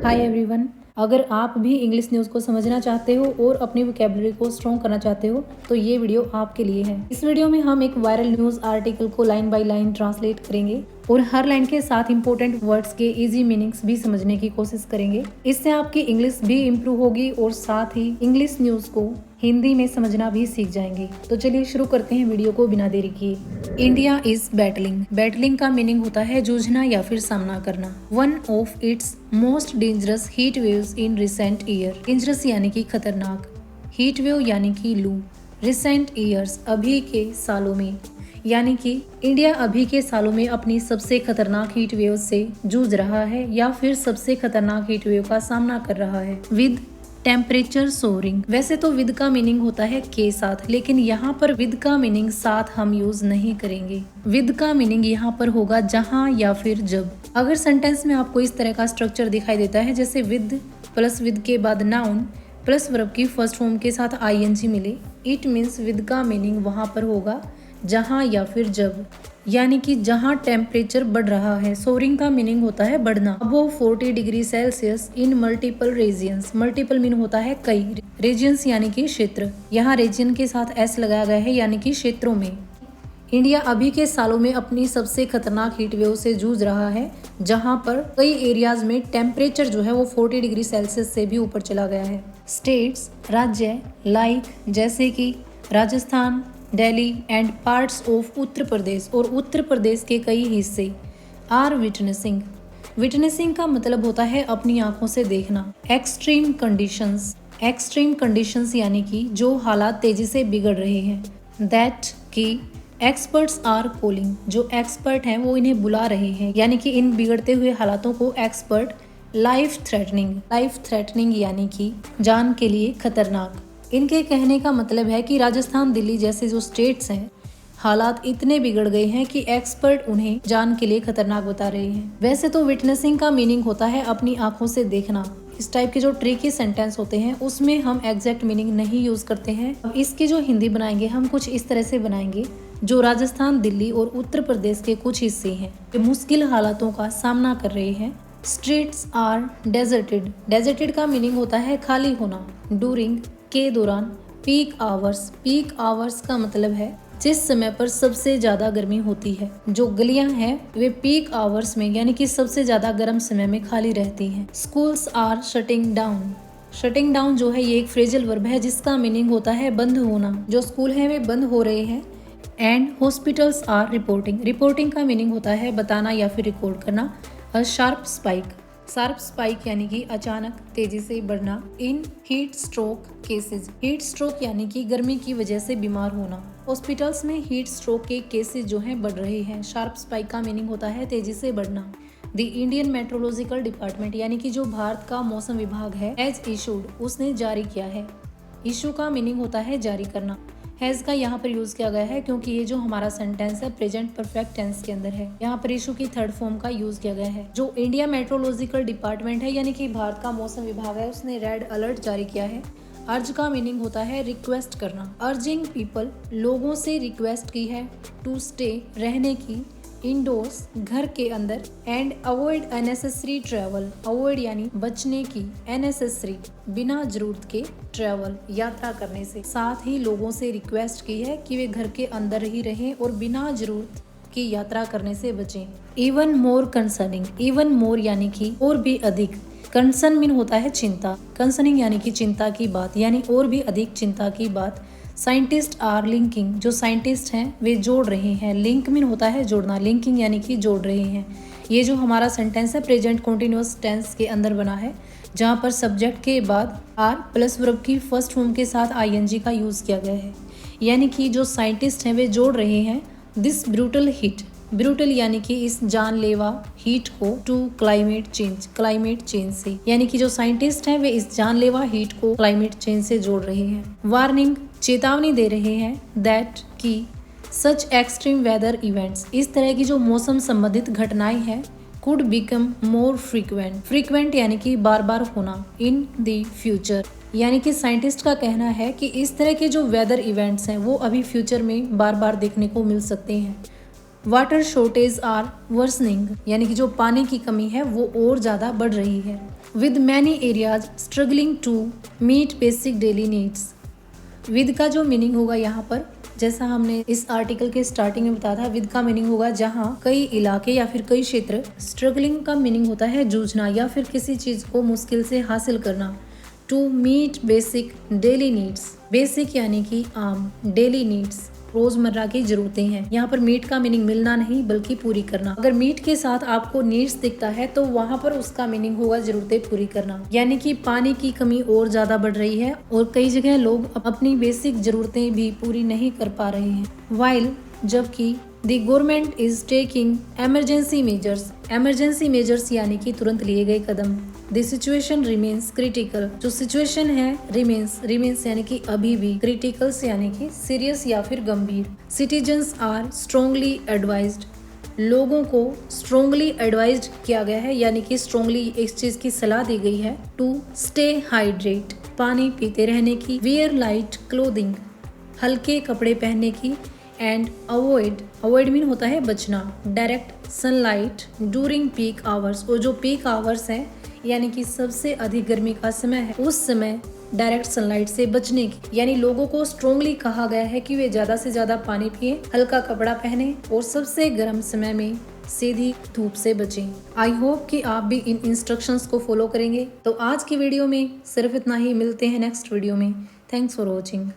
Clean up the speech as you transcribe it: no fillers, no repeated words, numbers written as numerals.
Hi everyone. अगर आप भी इंग्लिश न्यूज़ को समझना चाहते हो और अपनी वोकेबलरी को स्ट्रॉन्ग करना चाहते हो तो ये वीडियो आपके लिए है। इस वीडियो में हम एक वायरल न्यूज़ आर्टिकल को लाइन बाय लाइन ट्रांसलेट करेंगे और हर लाइन के साथ इंपॉर्टेंट वर्ड्स के इजी मीनिंग्स भी समझने की कोशिश करेंगे। इससे आपकी इंग्लिश भी इम्प्रूव होगी और साथ ही इंग्लिश न्यूज़ को हिंदी में समझना भी सीख जाएंगे। तो चलिए शुरू करते हैं वीडियो को बिना देरी किए। India is battling. बैटलिंग का मीनिंग होता है जूझना या फिर सामना करना। One of its most dangerous heat waves in recent year. Dangerous यानी कि खतरनाक, हीट वेव यानी कि लू, रिसेंट ईयर्स अभी के सालों में, यानी कि इंडिया अभी के सालों में अपनी सबसे खतरनाक हीट वेव से जूझ रहा है या फिर सबसे खतरनाक हीट वेव का सामना कर रहा है। With temperature soaring. वैसे तो विद का मीनिंग होता है के साथ, लेकिन यहाँ पर विद का मीनिंग साथ हम यूज नहीं करेंगे। विद का मीनिंग यहाँ पर होगा जहाँ या फिर जब। अगर सेंटेंस में आपको इस तरह का स्ट्रक्चर दिखाई देता है जैसे विद प्लस विद के बाद नाउन प्लस वर्ब की फर्स्ट फॉर्म के साथ आईएनजी मिले, इट मीन्स विद का मीनिंग वहाँ पर होगा जहाँ या फिर जब, यानी कि जहाँ टेम्परेचर बढ़ रहा है। सोरिंग का मीनिंग होता है बढ़ना। Above 40 degree Celsius in multiple regions. Multiple mean होता है कई, रीजियंस यानी कि क्षेत्र। यहाँ रीजियन के साथ एस लगाया गया है यानी कि क्षेत्रों में। इंडिया अभी के सालों में अपनी सबसे खतरनाक हीट वेव से जूझ रहा है, जहां पर कई एरियाज में टेम्परेचर जो है वो 40 डिग्री सेल्सियस से भी ऊपर चला गया है। स्टेट्स राज्य लाइक जैसे कि Rajasthan, Delhi and parts of Uttar Pradesh और उत्तर प्रदेश के कई हिस्से आर विटनेसिंग। विटनेसिंग का मतलब होता है अपनी आंखों से देखना। Extreme conditions. एक्सट्रीम कंडीशंस यानी कि जो हालात तेजी से बिगड़ रहे हैं। दैट कि एक्सपर्ट्स आर कॉलिंग। जो एक्सपर्ट हैं वो इन्हें बुला रहे हैं, यानी कि इन बिगड़ते हुए हालातों को expert life threatening. Life threatening यानी कि जान के लिए खतरनाक। इनके कहने का मतलब है कि राजस्थान, दिल्ली जैसे जो स्टेट्स हैं, हालात इतने बिगड़ गए हैं कि एक्सपर्ट उन्हें जान के लिए खतरनाक बता रहे हैं। वैसे तो विटनेसिंग का मीनिंग होता है अपनी आंखों से देखना। इस टाइप के जो ट्रिकी सेंटेंस होते हैं उसमें हम एग्जैक्ट मीनिंग नहीं यूज करते हैं। अब इसकी जो हिंदी बनाएंगे हम कुछ इस तरह से बनाएंगे। जो राजस्थान, दिल्ली और उत्तर प्रदेश के कुछ हिस्से हैं जो मुश्किल हालातों का सामना कर रहे हैं। Streets are deserted. डेजर्टेड का मीनिंग होता है खाली होना। डूरिंग के दौरान। Peak hours. पीक आवर्स का मतलब है जिस समय पर सबसे ज्यादा गर्मी होती है। जो गलियां हैं वे पीक आवर्स में यानी कि सबसे ज्यादा गर्म समय में खाली रहती हैं। Schools are shutting down. Shutting down जो है ये एक फ्रेजल वर्ब है जिसका मीनिंग होता है बंद होना। जो स्कूल हैं वे बंद हो रहे हैं। And hospitals are reporting. Reporting का मीनिंग होता है बताना या फिर रिकॉर्ड करना। A sharp spike. Sharp spike यानी कि अचानक तेजी से बढ़ना। In heat stroke cases. Heat stroke यानी कि गर्मी की वजह से बीमार होना। हॉस्पिटल्स में हीट स्ट्रोक के केसेस जो हैं बढ़ रहे हैं। शार्प स्पाइक का मीनिंग होता है तेजी से बढ़ना। द इंडियन मेट्रोलॉजिकल डिपार्टमेंट यानी कि जो भारत का मौसम विभाग है, हैज इशूड, उसने जारी किया है। इशू का मीनिंग होता है जारी करना। हैज का यहाँ पर यूज किया गया है क्योंकि ये जो हमारा सेंटेंस है प्रेजेंट परफेक्ट टेंस के अंदर है। यहाँ पर इशू की थर्ड फॉर्म का यूज किया गया है। जो इंडिया मेट्रोलॉजिकल डिपार्टमेंट है यानी कि भारत का मौसम विभाग है, उसने रेड अलर्ट जारी किया है। अर्ज का मीनिंग होता है रिक्वेस्ट करना। अर्जिंग पीपल, लोगों से रिक्वेस्ट की है। टू स्टे, रहने की। इंडोर्स, घर के अंदर। And avoid unnecessary travel. Avoid यानी बचने की, अननेसेसरी बिना जरूरत के, ट्रैवल यात्रा करने से। साथ ही लोगों से रिक्वेस्ट की है कि वे घर के अंदर ही रहें और बिना जरूरत की यात्रा करने से बचें। Even more concerning. Even more यानी कि और भी अधिक। कंसर्न मीन होता है चिंता। कंसर्निंग यानी कि चिंता की बात, यानी और भी अधिक चिंता की बात। Scientist are linking. जो साइंटिस्ट हैं वे जोड़ रहे हैं। लिंक मीन होता है जोड़ना। लिंकिंग यानी कि जोड़ रहे हैं। ये जो हमारा सेंटेंस है प्रेजेंट कॉन्टिन्यूअस टेंस के अंदर बना है, जहाँ पर सब्जेक्ट के बाद आर प्लस वर्ब की फर्स्ट फॉर्म के साथ आईएनजी का यूज किया गया है। यानी कि जो साइंटिस्ट हैं वे जोड़ रहे हैं दिस ब्रूटल हीट। ब्रूटल यानी कि इस जानलेवा हीट को to climate change. Climate change से, यानी कि जो साइंटिस्ट हैं वे इस जानलेवा हीट को क्लाइमेट चेंज से जोड़ रहे हैं। वार्निंग, चेतावनी दे रहे हैं। दैट की सच एक्सट्रीम वेदर इवेंट्स, इस तरह की जो मौसम संबंधित घटनाएं हैं, could become more frequent. Frequent यानी कि बार बार होना। इन द फ्यूचर, यानी कि साइंटिस्ट का कहना है कि इस तरह के जो वेदर इवेंट्स हैं वो अभी फ्यूचर में बार बार देखने को मिल सकते हैं। वाटर शॉर्टेज आर वर्सनिंग, यानी कि जो पानी की कमी है वो और ज़्यादा बढ़ रही है। With many areas struggling to meet basic daily needs. With का जो मीनिंग होगा यहाँ पर, जैसा हमने इस आर्टिकल के स्टार्टिंग में बताया था, विद का मीनिंग होगा जहाँ कई इलाके या फिर कई क्षेत्र। स्ट्रगलिंग का मीनिंग होता है जूझना या फिर किसी चीज को मुश्किल से हासिल करना। To meet basic daily needs, basic यानी कि आम, डेली नीड्स रोजमर्रा की जरूरतें हैं। यहाँ पर मीट का मीनिंग मिलना नहीं बल्कि पूरी करना। अगर मीट के साथ आपको नीड्स दिखता है तो वहाँ पर उसका मीनिंग होगा जरूरतें पूरी करना, यानी कि पानी की कमी और ज्यादा बढ़ रही है और कई जगह लोग अपनी बेसिक जरूरतें भी पूरी नहीं कर पा रहे हैं। वाइल, जबकि the government is taking emergency measures, emergency measures यानी कि तुरंत लिए गए कदम। द सिचुएशन रिमेन्स क्रिटिकल, जो सिचुएशन है रिमेन्स यानी कि अभी भी, क्रिटिकल्स यानी कि सीरियस या फिर गंभीर। सिटीजन्स आर स्ट्रॉन्गली एडवाइज्ड, लोगों को स्ट्रॉन्गली एडवाइज्ड किया गया है, यानी कि स्ट्रॉन्गली इस चीज की सलाह दी गई है। टू स्टे हाइड्रेट, पानी पीते रहने की। वियर लाइट क्लोथिंग, हल्के कपड़े पहनने की। एंड अवॉइड मीन होता है बचना। Direct sunlight during peak hours, और जो पीक आवर्स हैं यानी कि सबसे अधिक गर्मी का समय है, उस समय डायरेक्ट सनलाइट से बचने की, यानी लोगों को स्ट्रॉन्गली कहा गया है कि वे ज्यादा से ज्यादा पानी पिए, हल्का कपड़ा पहने और सबसे गर्म समय में सीधी धूप से बचें। आई होप कि आप भी इन इंस्ट्रक्शंस को फॉलो करेंगे। तो आज की वीडियो में सिर्फ इतना ही, मिलते हैं नेक्स्ट वीडियो में। Thanks for watching.